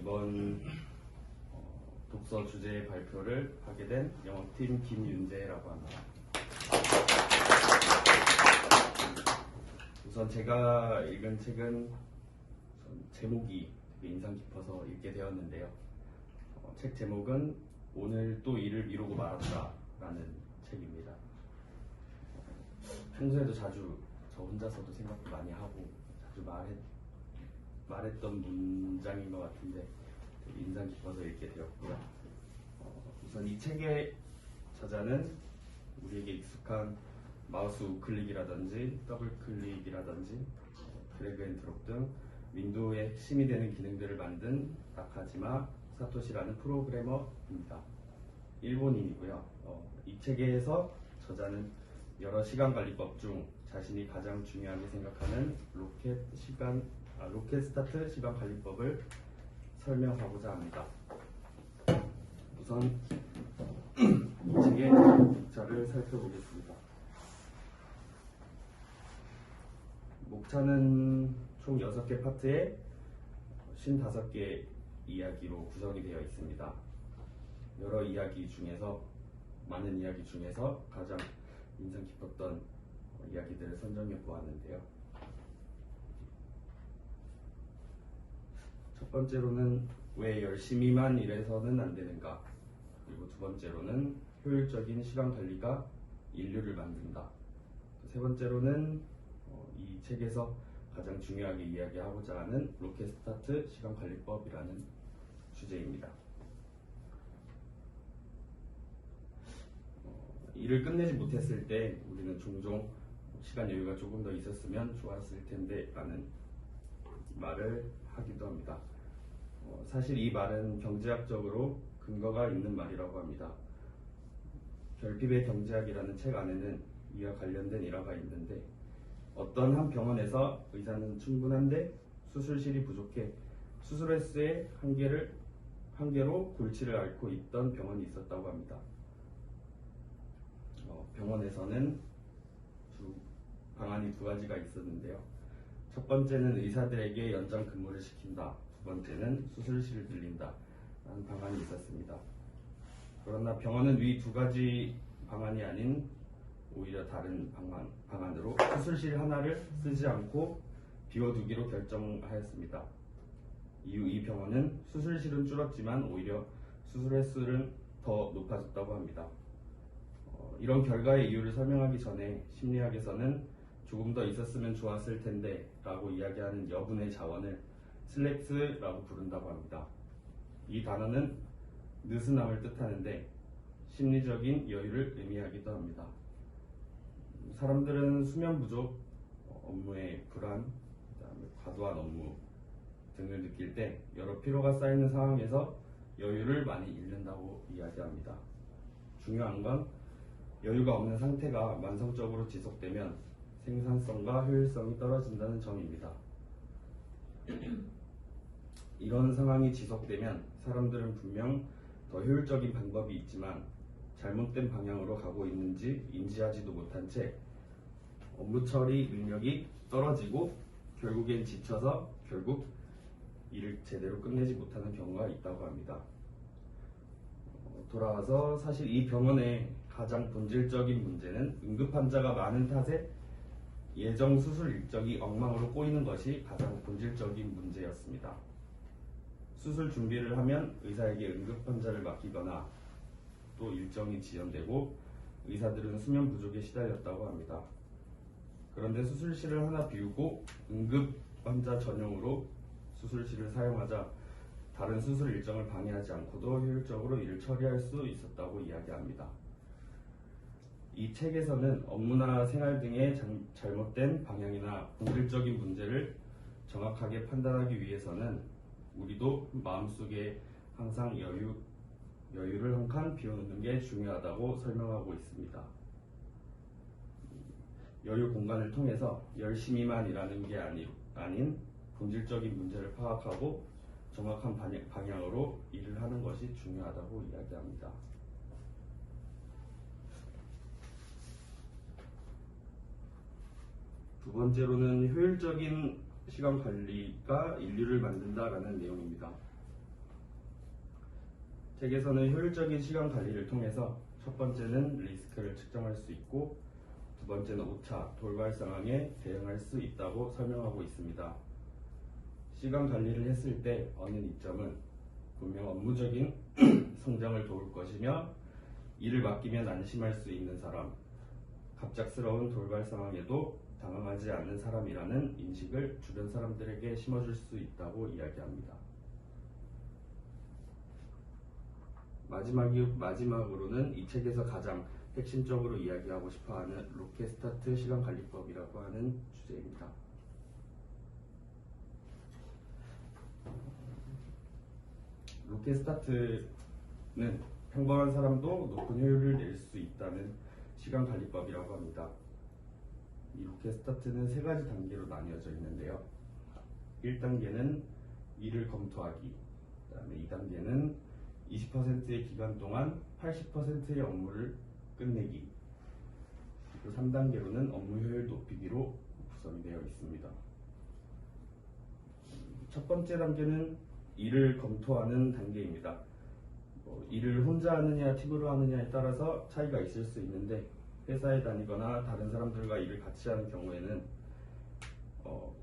이번 독서 주제 발표를 하게 된 영어팀 김윤재라고 합니다. 우선 제가 읽은 책은 제목이 되게 인상 깊어서 읽게 되었는데요. 책 제목은 오늘 또 일을 미루고 말았다 라는 책입니다. 평소에도 자주 저 혼자서도 생각도 많이 하고 자주 말했던 문장인 것 같은데 되게 인상 깊어서 읽게 되었고요. 우선 이 책의 저자는 우리에게 익숙한 마우스 우클릭이라든지 더블 클릭이라든지 드래그 앤 드롭 등 윈도우의 핵심이 되는 기능들을 만든 나카지마 사토시라는 프로그래머입니다. 일본인이고요. 이 책에서 저자는 여러 시간관리법 중 자신이 가장 중요하게 생각하는 로켓 스타트 시간관리법을 설명하고자 합니다. 우선 이 책의 목차를 살펴보겠습니다. 목차는 총 6개 파트에 55개 이야기로 구성이 되어 있습니다. 여러 이야기 중에서 많은 이야기 중에서 가장 인상 깊었던 이야기들을 선정해 보았는데요. 첫 번째로는 왜 열심히만 일해서는 안 되는가, 그리고 두 번째로는 효율적인 시간 관리가 인류를 만든다. 세 번째로는 이 책에서 가장 중요하게 이야기하고자 하는 로켓 스타트 시간 관리법이라는 주제입니다. 일을 끝내지 못했을 때 우리는 종종 시간 여유가 조금 더 있었으면 좋았을 텐데 라는 말을 하기도 합니다. 사실 이 말은 경제학적으로 근거가 있는 말이라고 합니다. 결핍의 경제학이라는 책 안에는 이와 관련된 일화가 있는데, 어떤 한 병원에서 의사는 충분한데 수술실이 부족해 수술 횟수의 한계로 골치를 앓고 있던 병원이 있었다고 합니다. 병원에서는 방안이 두 가지가 있었는데요. 첫 번째는 의사들에게 연장 근무를 시킨다. 두 번째는 수술실을 빌린다 라는 방안이 있었습니다. 그러나 병원은 이 두 가지 방안이 아닌 오히려 다른 방안으로 수술실 하나를 쓰지 않고 비워두기로 결정하였습니다. 이후 이 병원은 수술실은 줄었지만 오히려 수술 횟수는 더 높아졌다고 합니다. 이런 결과의 이유를 설명하기 전에 심리학에서는 조금 더 있었으면 좋았을 텐데 라고 이야기하는 여분의 자원을 슬랙스라고 부른다고 합니다. 이 단어는 느슨함을 뜻하는데 심리적인 여유를 의미하기도 합니다. 사람들은 수면 부족, 업무의 불안, 그다음에 과도한 업무 등을 느낄 때 여러 피로가 쌓이는 상황에서 여유를 많이 잃는다고 이야기합니다. 중요한 건 여유가 없는 상태가 만성적으로 지속되면 생산성과 효율성이 떨어진다는 점입니다. 이런 상황이 지속되면 사람들은 분명 더 효율적인 방법이 있지만 잘못된 방향으로 가고 있는지 인지하지도 못한 채 업무 처리 능력이 떨어지고 결국엔 지쳐서 결국 일을 제대로 끝내지 못하는 경우가 있다고 합니다. 돌아와서 사실 이 병원의 가장 본질적인 문제는 응급 환자가 많은 탓에 예정 수술 일정이 엉망으로 꼬이는 것이 가장 본질적인 문제였습니다. 수술 준비를 하면 의사에게 응급 환자를 맡기거나 또 일정이 지연되고 의사들은 수면 부족에 시달렸다고 합니다. 그런데 수술실을 하나 비우고 응급 환자 전용으로 수술실을 사용하자 다른 수술 일정을 방해하지 않고도 효율적으로 일을 처리할 수 있었다고 이야기합니다. 이 책에서는 업무나 생활 등의 잘못된 방향이나 본질적인 문제를 정확하게 판단하기 위해서는 우리도 마음속에 항상 여유를 한 칸 비워놓는 게 중요하다고 설명하고 있습니다. 여유 공간을 통해서 열심히만 일하는 게 아닌 본질적인 문제를 파악하고 정확한 방향으로 일을 하는 것이 중요하다고 이야기합니다. 두 번째로는 효율적인 시간 관리가 인류를 만든다라는 내용입니다. 책에서는 효율적인 시간 관리를 통해서 첫 번째는 리스크를 측정할 수 있고 두 번째는 5차 돌발 상황에 대응할 수 있다고 설명하고 있습니다. 시간 관리를 했을 때 얻는 이점은 분명 업무적인 성장을 도울 것이며 일을 맡기면 안심할 수 있는 사람, 갑작스러운 돌발 상황에도 당황하지 않는 사람이라는 인식을 주변 사람들에게 심어줄 수 있다고 이야기합니다. 마지막으로는 이 책에서 가장 핵심적으로 이야기하고 싶어하는 로켓스타트 시간관리법이라고 하는 주제입니다. 로켓스타트는 평범한 사람도 높은 효율을 낼 수 있다는 시간관리법이라고 합니다. 이 로켓스타트는 세 가지 단계로 나뉘어져 있는데요. 1단계는 일을 검토하기, 그 다음에 2단계는 20%의 기간 동안 80%의 업무를 끝내기, 그리고 3단계로는 업무 효율 높이기로 구성이 되어 있습니다. 첫 번째 단계는 일을 검토하는 단계입니다. 일을 혼자 하느냐 팀으로 하느냐에 따라서 차이가 있을 수 있는데 회사에 다니거나 다른 사람들과 일을 같이 하는 경우에는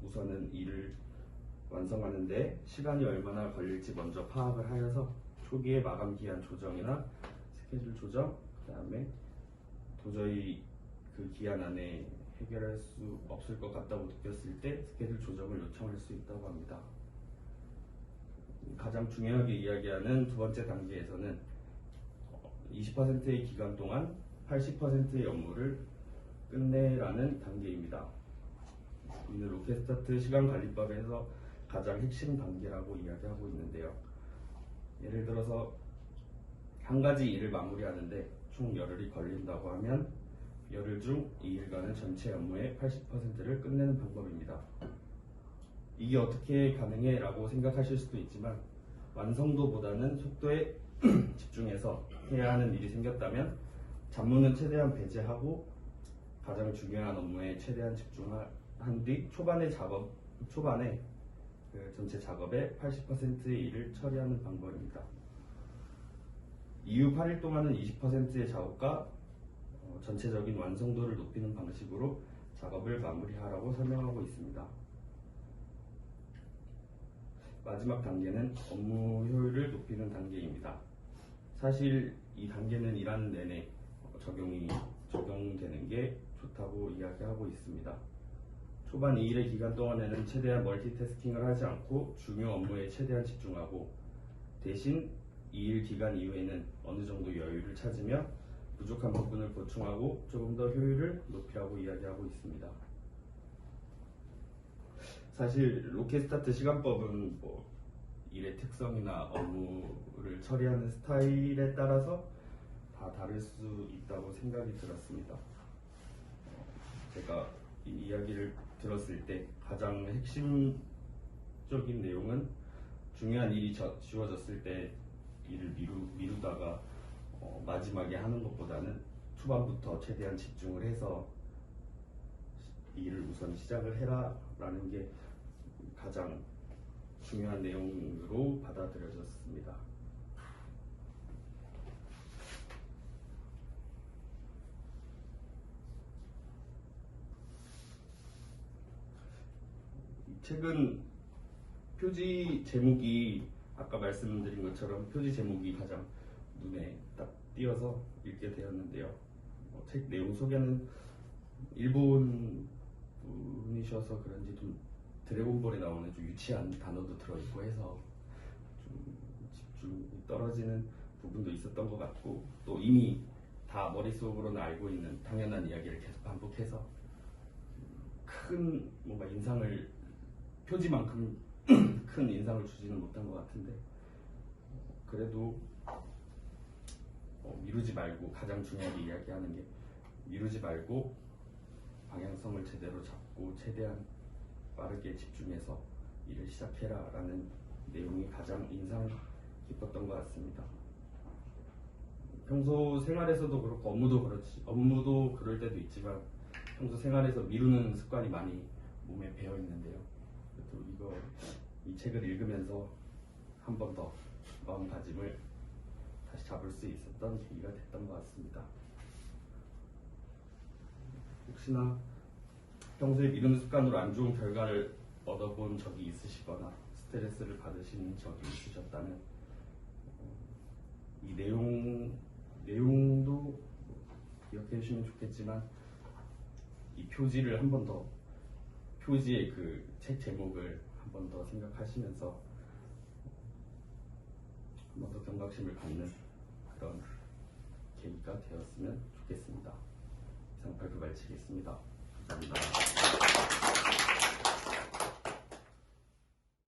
우선은 일을 완성하는데 시간이 얼마나 걸릴지 먼저 파악을 하여서 초기에 마감 기한 조정이나 스케줄 조정, 그 다음에 도저히 그 기한 안에 해결할 수 없을 것 같다고 느꼈을 때 스케줄 조정을 요청할 수 있다고 합니다. 가장 중요하게 이야기하는 두 번째 단계에서는 20%의 기간 동안 80%의 업무를 끝내라는 단계입니다. 이는 로켓스타트 시간관리법에서 가장 핵심 단계라고 이야기하고 있는데요. 예를 들어서 한 가지 일을 마무리하는데 총 열흘이 걸린다고 하면 열흘 중 이 일과는 전체 업무의 80%를 끝내는 방법입니다. 이게 어떻게 가능해? 라고 생각하실 수도 있지만 완성도보다는 속도에 집중해서 해야 하는 일이 생겼다면 잡무는 최대한 배제하고 가장 중요한 업무에 최대한 집중한 뒤 초반에 그 전체 작업의 80%의 일을 처리하는 방법입니다. 이후 8일 동안은 20%의 작업과 전체적인 완성도를 높이는 방식으로 작업을 마무리하라고 설명하고 있습니다. 마지막 단계는 업무 효율을 높이는 단계입니다. 사실 이 단계는 일하는 내내 적용되는 게 좋다고 이야기하고 있습니다. 초반 이 일의 기간 동안에는 최대한 멀티태스킹을 하지 않고 중요 업무에 최대한 집중하고 대신 이 일 기간 이후에는 어느 정도 여유를 찾으며 부족한 부분을 보충하고 조금 더 효율을 높이라고 이야기하고 있습니다. 사실 로켓스타트 시간법은 일의 특성이나 업무를 처리하는 스타일에 따라서 다 다를 수 있다고 생각이 들었습니다. 제가 이 이야기를 들었을 때 가장 핵심적인 내용은 중요한 일이 지워졌을 때 일을 미루다가 마지막에 하는 것보다는 초반부터 최대한 집중을 해서 일을 우선 시작을 해라 라는 게 가장 중요한 내용으로 받아들여졌습니다. 이 책은 표지 제목이 아까 말씀드린 것처럼 표지 제목이 가장 눈에 딱 띄어서 읽게 되었는데요. 책 내용 소개는 일본 분이셔서 그런지 좀 드래곤볼에 나오는 좀 유치한 단어도 들어있고 해서 좀 집중이 떨어지는 부분도 있었던 것 같고 또 이미 다 머릿속으로는 알고 있는 당연한 이야기를 계속 반복해서 큰 뭔가 인상을 표지만큼 큰 인상을 주지는 못한 것 같은데 그래도 미루지 말고 가장 중요하게 이야기하는 게 미루지 말고 방향성을 제대로 잡고 최대한 빠르게 집중해서 일을 시작해라 라는 내용이 가장 인상 깊었던 것 같습니다. 평소 생활에서도 그렇고 업무도 그럴 때도 있지만 평소 생활에서 미루는 습관이 많이 몸에 배어 있는데요. 그래도 이 책을 읽으면서 한 번 더 마음가짐을 다시 잡을 수 있었던 계기가 됐던 것 같습니다. 혹시나 평소에 믿음 습관으로 안 좋은 결과를 얻어본 적이 있으시거나 스트레스를 받으신 적이 있으셨다면 이 내용도 기억해 주시면 좋겠지만 이 표지를 한 번 더, 표지의 그 책 제목을 한 번 더 생각하시면서 한 번 더 경각심을 갖는 그런 계기가 되었으면 좋겠습니다. 이상 발표 마치겠습니다. 감사합니다.